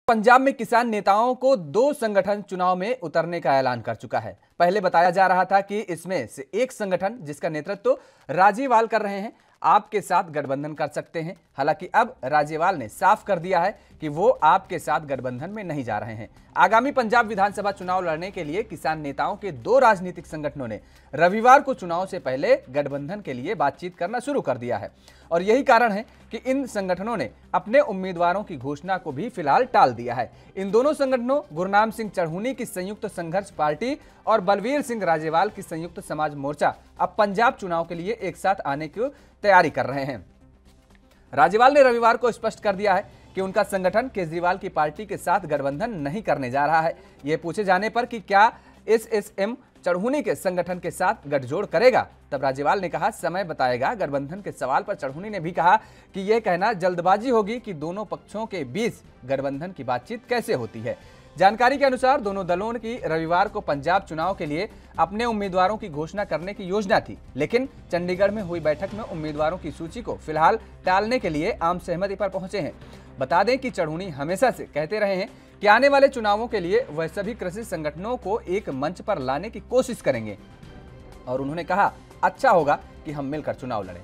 पंजाब में किसान नेताओं को 2 संगठन चुनाव में उतरने का ऐलान कर चुका है। पहले बताया जा रहा था कि इसमें से एक संगठन जिसका नेतृत्व राजेवाल कर रहे हैं आपके साथ गठबंधन कर सकते हैं। हालांकि अब राजेवाल ने साफ कर दिया है कि वो आपके साथ गठबंधन में नहीं जा रहे हैं। आगामी पंजाब विधानसभा चुनाव लड़ने के लिए किसान नेताओं के 2 राजनीतिक संगठनों ने रविवार को चुनाव से पहले गठबंधन के लिए बातचीत करना शुरू कर दिया है और यही कारण है कि इन संगठनों ने अपने उम्मीदवारों की घोषणा को भी फिलहाल टाल दिया है। इन दोनों संगठनों गुरनाम सिंह चढ़ूनी की संयुक्त संघर्ष पार्टी और बलवीर सिंह राजेवाल की संयुक्त समाज मोर्चा अब पंजाब चुनाव के लिए एक साथ आने की तैयारी कर रहे हैं। राजेवाल ने रविवार को स्पष्ट कर दिया है कि उनका संगठन केजरीवाल की पार्टी के साथ गठबंधन नहीं करने जा रहा है। यह पूछे जाने पर कि क्या एसएसएम चढ़ूनी के संगठन के साथ गठजोड़ करेगा, तब राजेवाल ने कहा समय बताएगा। गठबंधन के सवाल पर चढ़ूनी ने भी कहा कि यह कहना जल्दबाजी होगी कि दोनों पक्षों के बीच गठबंधन की बातचीत कैसे होती है। जानकारी के अनुसार दोनों दलों की रविवार को पंजाब चुनाव के लिए अपने उम्मीदवारों की घोषणा करने की योजना थी, लेकिन चंडीगढ़ में हुई बैठक में उम्मीदवारों की सूची को फिलहाल टालने के लिए आम सहमति पर पहुंचे हैं। बता दें कि चढ़ूनी हमेशा से कहते रहे हैं कि आने वाले चुनावों के लिए वह सभी कृषि संगठनों को एक मंच पर लाने की कोशिश करेंगे और उन्होंने कहा अच्छा होगा कि हम मिलकर चुनाव लड़ें।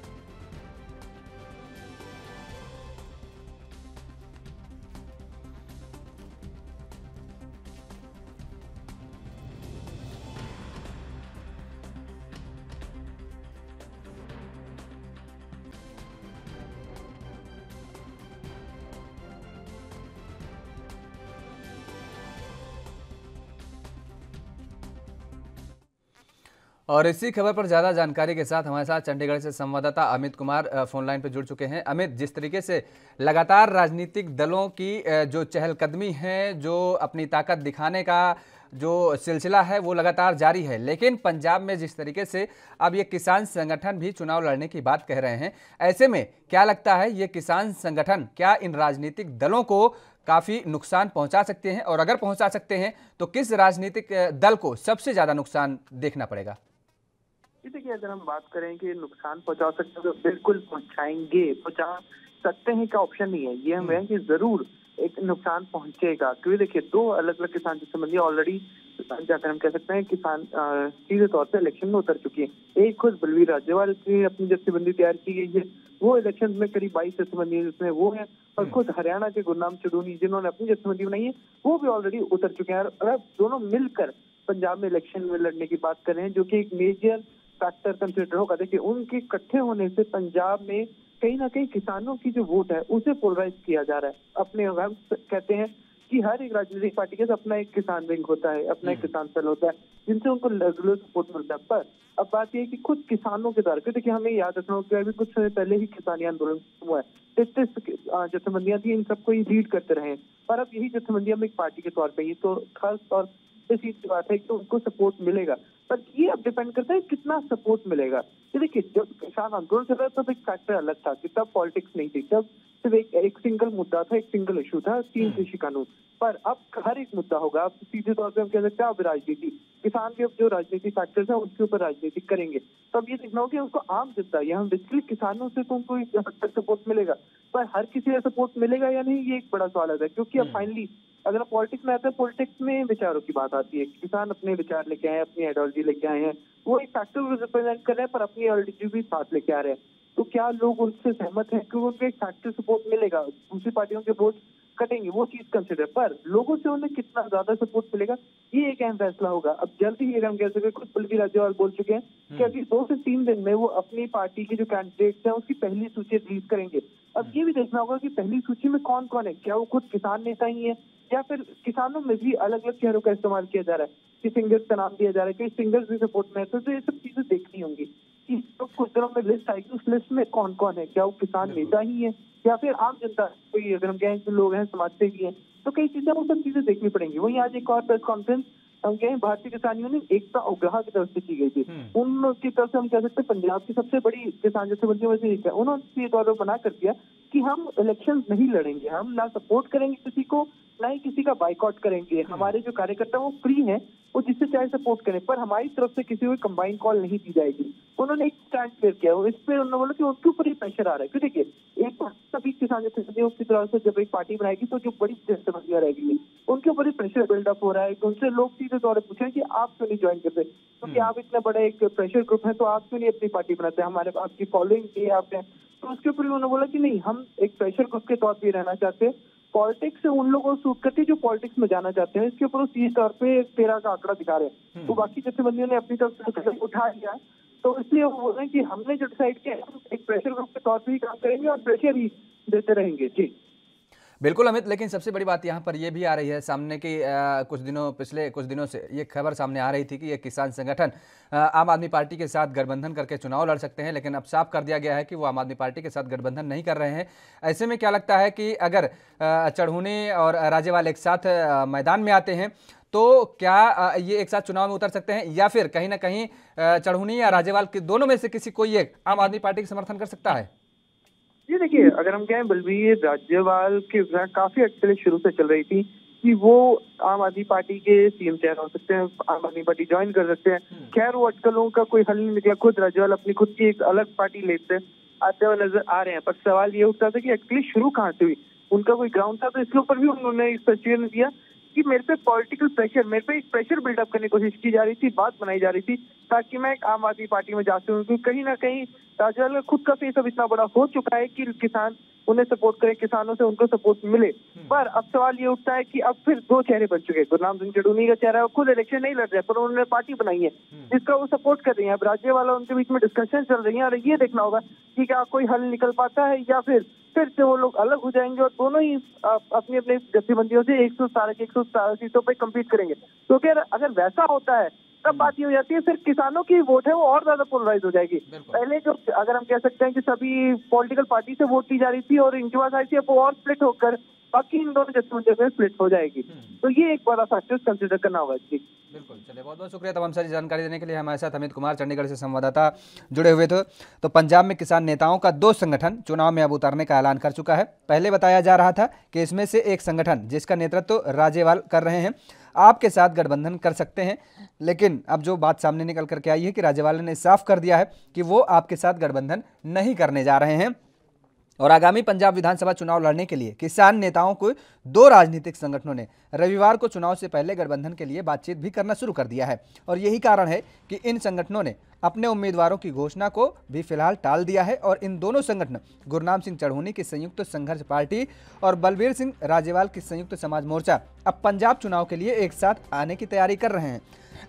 और इसी खबर पर ज्यादा जानकारी के साथ हमारे साथ चंडीगढ़ से संवाददाता अमित कुमार फोन लाइन पर जुड़ चुके हैं। अमित, जिस तरीके से लगातार राजनीतिक दलों की जो चहलकदमी है, जो अपनी ताकत दिखाने का जो सिलसिला है वो लगातार जारी है, लेकिन पंजाब में जिस तरीके से अब ये किसान संगठन भी चुनाव लड़ने की बात कह रहे हैं, ऐसे में क्या लगता है ये किसान संगठन क्या इन राजनीतिक दलों को काफी नुकसान पहुंचा सकते हैं, और अगर पहुंचा सकते हैं तो किस राजनीतिक दल को सबसे ज्यादा नुकसान देखना पड़ेगा? देखिए, अगर हम बात करें कि नुकसान पहुंचा सकते हैं तो बिल्कुल पहुंचाएंगे, पहुंचा सकते हैं का ऑप्शन नहीं है। ये हम है कि जरूर एक नुकसान पहुंचेगा, क्योंकि देखिए 2 अलग अलग किसान जत्थेबंदियां ऑलरेडी जाकर हम कह सकते हैं किसान सीधे तौर पर इलेक्शन में उतर चुकी है। एक खुद बलवीर राजेवाल की अपनी जत्थेबंदी तैयार की गई है, वो इलेक्शन में करीब 22 जत्थेबंदी जिसमें वो है, और खुद हरियाणा के गुरनाम चढ़ूनी जिन्होंने अपनी जत्थेबंदी बनाई है वो भी ऑलरेडी उतर चुके हैं। और अब दोनों मिलकर पंजाब में इलेक्शन में लड़ने की बात कर रहे हैं, जो की एक मेजर फैक्टर कंसिडर होगा। देखिए, उनके इकट्ठे होने से पंजाब में कहीं ना कहीं किसानों की जो वोट है उसे पोलराइज किया जा रहा है। अपने हम कहते हैं कि हर एक राजनीतिक पार्टी के अपना एक किसान विंग होता है, अपना एक किसान सेल होता है, जिनसे उनको रेगुलर सपोर्ट मिलता है। पर अब बात यह है कि खुद किसानों के द्वारा, देखिए हमें याद रखना होगा अभी कुछ समय पहले ही किसानी आंदोलन हुआ है, 33 जत्थेबंदियां थी, इन सबको ये लीड करते रहे। पर अब यही जत्थेबंदियां एक पार्टी के तौर पर, ये तो खास तौर इस चीज की बात है कि उनको सपोर्ट मिलेगा, पर ये अब डिपेंड करता है कितना सपोर्ट मिलेगा। देखिए, जब किसान आंदोलन चल रहा था तब एक फैक्टर अलग था कि तब पॉलिटिक्स नहीं थी, तब सिर्फ एक सिंगल मुद्दा था, एक सिंगल इशू था, 3 कृषि कानून। पर अब हर एक मुद्दा होगा, अब सीधे तौर पे हम कह सकते हैं अब राजनीति, किसान के जो राजनीतिक फैक्टर्स है उसके ऊपर राजनीति करेंगे। तो अब ये देखना होगा कि उनको आम जनता या हम बेसिकली किसानों से तो उनको हद तक सपोर्ट मिलेगा, पर हर किसी का सपोर्ट मिलेगा या नहीं ये एक बड़ा सवाल है। क्योंकि अब फाइनली अगर आप पॉलिटिक्स में आते हैं, पॉलिटिक्स में विचारों की बात आती है। किसान अपने विचार लेके आए, अपनी आइडियोलॉजी लेके आए हैं, वो एक फैक्टर को रिप्रेजेंट कर रहे हैं, पर अपनी आइडियोलॉजी भी साथ लेके आ रहे हैं। तो क्या लोग उनसे सहमत हैं कि उनको एक फैक्टर सपोर्ट मिलेगा, दूसरी पार्टियों के वोट कटेंगे, वो चीज कंसिडर, पर लोगों से उन्हें कितना ज्यादा सपोर्ट मिलेगा ये एक अहम फैसला होगा। अब जल्दी ही हम कह सकते हैं, खुद बलवीर राजेवाल बोल चुके हैं कि अभी 2 से 3 दिन में वो अपनी पार्टी के जो कैंडिडेट्स हैं उसकी पहली सूची रिलीज करेंगे। अब ये भी देखना होगा कि पहली सूची में कौन कौन है, क्या वो खुद किसान नेता ही है या फिर किसानों में भी अलग अलग चेहरों का इस्तेमाल किया जा रहा है, कि सिंगर्स का नाम दिया जा रहा है, कि सिंगर्स भी सपोर्ट में है। तो ये सब चीजें देखनी होंगी कि तो कुछ दिनों में लिस्ट आएगी, उस लिस्ट में कौन कौन है, क्या वो किसान नेता ही है या फिर आम जनता, कोई अगर हम कहें लोग हैं समाज सेवी हैं, तो कई चीजें वो सब चीजें देखनी पड़ेंगी। वहीं आज एक और प्रेस कॉन्फ्रेंस हम कहें भारतीय किसान यूनियन एकता उग्राह की तरफ से की गई थी। उनकी तरफ से हम कह सकते हैं पंजाब की सबसे बड़ी किसान जत्थेबंदियों में से एक है। उन्होंने ये तौर पर मना कर दिया कि हम इलेक्शन नहीं लड़ेंगे, हम ना सपोर्ट करेंगे किसी को, ना ही किसी का बाइकआउट करेंगे। हमारे जो कार्यकर्ता वो फ्री हैं, वो जिससे चाहे सपोर्ट करें, पर हमारी तरफ से किसी को कंबाइन कॉल नहीं दी जाएगी। उन्होंने एक स्टैंड क्लियर किया, इस पे उन्होंने बोला कि उनके ऊपर ही प्रेशर आ रहा है। क्योंकि देखिए, एक भी किसान जत्थेबंदियों की तरफ से जब एक पार्टी बनाएगी तो जो बड़ी जत्थेबंदियां रहेगी उनके ऊपर ही प्रेशर बिल्डअप हो रहा है। उनसे लोग सीधे तौर पर पूछे कि आप क्यों नहीं ज्वाइन करते, क्योंकि आप इतना बड़ा एक प्रेशर ग्रुप है तो आप क्यों नहीं अपनी पार्टी बनाते, हमारे आपकी फॉलोइंग की आपने। तो उसके ऊपर उन्होंने बोला कि नहीं, हम एक प्रेशर ग्रुप के तौर पर रहना चाहते हैं, पॉलिटिक्स से उन लोगों को सूट करती है जो पॉलिटिक्स में जाना चाहते हैं। इसके ऊपर वो सीधे तौर पे 13 का आंकड़ा दिखा रहे हैं। तो बाकी जत्थेबंदियों ने अपनी तरफ से उठा लिया, तो इसलिए वो बोल रहे हैं कि हमने जो डिसाइड किया हम एक प्रेशर ग्रुप के तौर पर ही काम करेंगे और प्रेशर ही देते रहेंगे। जी बिल्कुल अमित, लेकिन सबसे बड़ी बात यहाँ पर यह भी आ रही है सामने कि पिछले कुछ दिनों से ये खबर सामने आ रही थी कि ये किसान संगठन आम आदमी पार्टी के साथ गठबंधन करके चुनाव लड़ सकते हैं, लेकिन अब साफ कर दिया गया है कि वो आम आदमी पार्टी के साथ गठबंधन नहीं कर रहे हैं। ऐसे में क्या लगता है कि अगर चढ़ूनी और राजेवाल एक साथ मैदान में आते हैं तो क्या ये एक साथ चुनाव में उतर सकते हैं, या फिर कहीं ना कहीं चढ़ूनी या राजेवाल के दोनों में से किसी कोई एक आम आदमी पार्टी का समर्थन कर सकता है? जी देखिए, अगर हम कहें बलबीर राजेवाल के काफी अटकलें शुरू से चल रही थी कि वो आम आदमी पार्टी के सीएम चेहरा हो सकते हैं, आम आदमी पार्टी ज्वाइन कर सकते हैं। खैर वो अटकलों का कोई हल नहीं निकला, खुद राजेवाल अपनी खुद की एक अलग पार्टी लेते आते हुए नजर आ रहे हैं। पर सवाल ये उठता था कि अटकलें शुरू कहाँ से हुई, उनका कोई ग्राउंड था? तो इसके ऊपर भी उन्होंने स्पष्टीकरण दिया कि मेरे पे पॉलिटिकल प्रेशर, मेरे पे एक प्रेशर बिल्डअप करने की कोशिश की जा रही थी, बात बनाई जा रही थी ताकि मैं एक आम आदमी पार्टी में जा सकूं, क्योंकि कहीं ना कहीं राजेवाल का खुद का फेस अब इतना बड़ा हो चुका है कि किसान उन्हें सपोर्ट करें, किसानों से उनको सपोर्ट मिले। पर अब सवाल ये उठता है कि अब फिर दो चेहरे बन चुके हैं। गुरनाम सिंह चढ़ूनी का चेहरा है, खुद इलेक्शन नहीं लड़ रहे पर उन्होंने पार्टी बनाई है जिसका वो सपोर्ट कर रही है। अब राजेवाल उनके बीच में डिस्कशन चल रही है और ये देखना होगा कि क्या कोई हल निकल पाता है या फिर से वो लोग अलग हो जाएंगे और दोनों ही अपनी अपनी जत्थेबंदियों से 117 सीटों पर कम्पीट करेंगे। तो अगर वैसा होता है तब बात ये हो जाती है फिर किसानों की वोट है वो और ज्यादा पोलराइज हो जाएगी। पहले जो अगर हम कह सकते हैं कि सभी पॉलिटिकल पार्टी से वोट की जा रही थी और इनके पास आई थी, अब वो और स्प्लिट होकर बाकी इन दोनों जत्थेबंदियों में स्प्लिट हो जाएगी। तो ये एक बड़ा फैक्टर कंसिडर करना होगा। जी बिल्कुल, चलिए बहुत बहुत शुक्रिया तमाम सारी जानकारी देने के लिए। हमारे साथ अमित कुमार चंडीगढ़ से संवाददाता जुड़े हुए थे। तो पंजाब में किसान नेताओं का 2 संगठन चुनाव में अब उतरने का ऐलान कर चुका है। पहले बताया जा रहा था कि इसमें से एक संगठन जिसका नेतृत्व राजेवाल कर रहे हैं आपके साथ गठबंधन कर सकते हैं, लेकिन अब जो बात सामने निकल करके आई है कि राजेवाल ने साफ कर दिया है कि वो आपके साथ गठबंधन नहीं करने जा रहे हैं। और आगामी पंजाब विधानसभा चुनाव लड़ने के लिए किसान नेताओं को 2 राजनीतिक संगठनों ने रविवार को चुनाव से पहले गठबंधन के लिए बातचीत भी करना शुरू कर दिया है। और यही कारण है कि इन संगठनों ने अपने उम्मीदवारों की घोषणा को भी फिलहाल टाल दिया है। और इन दोनों संगठन गुरनाम सिंह चढ़ूनी की संयुक्त संघर्ष पार्टी और बलबीर सिंह राजेवाल की संयुक्त समाज मोर्चा अब पंजाब चुनाव के लिए एक साथ आने की तैयारी कर रहे हैं।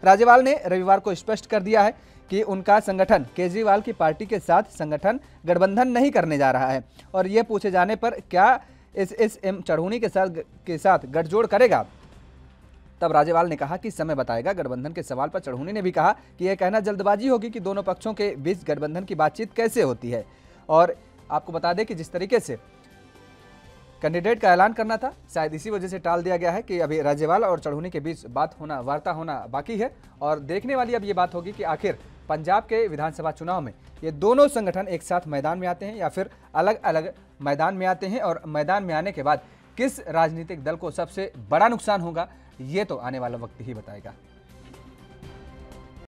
राजेवाल ने रविवार को स्पष्ट कर दिया है कि उनका संगठन केजरीवाल की पार्टी के साथ संगठन गठबंधन नहीं करने जा रहा है। और ये पूछे जाने पर क्या इस एम चढ़ूनी के साथ गठजोड़ करेगा, तब राजेवाल ने कहा कि समय बताएगा। गठबंधन के सवाल पर चढ़ूनी ने भी कहा कि यह कहना जल्दबाजी होगी कि दोनों पक्षों के बीच गठबंधन की बातचीत कैसे होती है। और आपको बता दें कि जिस तरीके से कैंडिडेट का ऐलान करना था, शायद इसी वजह से टाल दिया गया है कि अभी राजेवाल और चढ़ूनी के बीच वार्ता होना बाकी है। और देखने वाली अब ये बात होगी कि आखिर पंजाब के विधानसभा चुनाव में ये दोनों संगठन एक साथ मैदान में आते हैं या फिर अलग अलग मैदान में आते हैं। और मैदान में आने के बाद किस राजनीतिक दल को सबसे बड़ा नुकसान होगा, ये तो आने वाला वक्त ही बताएगा।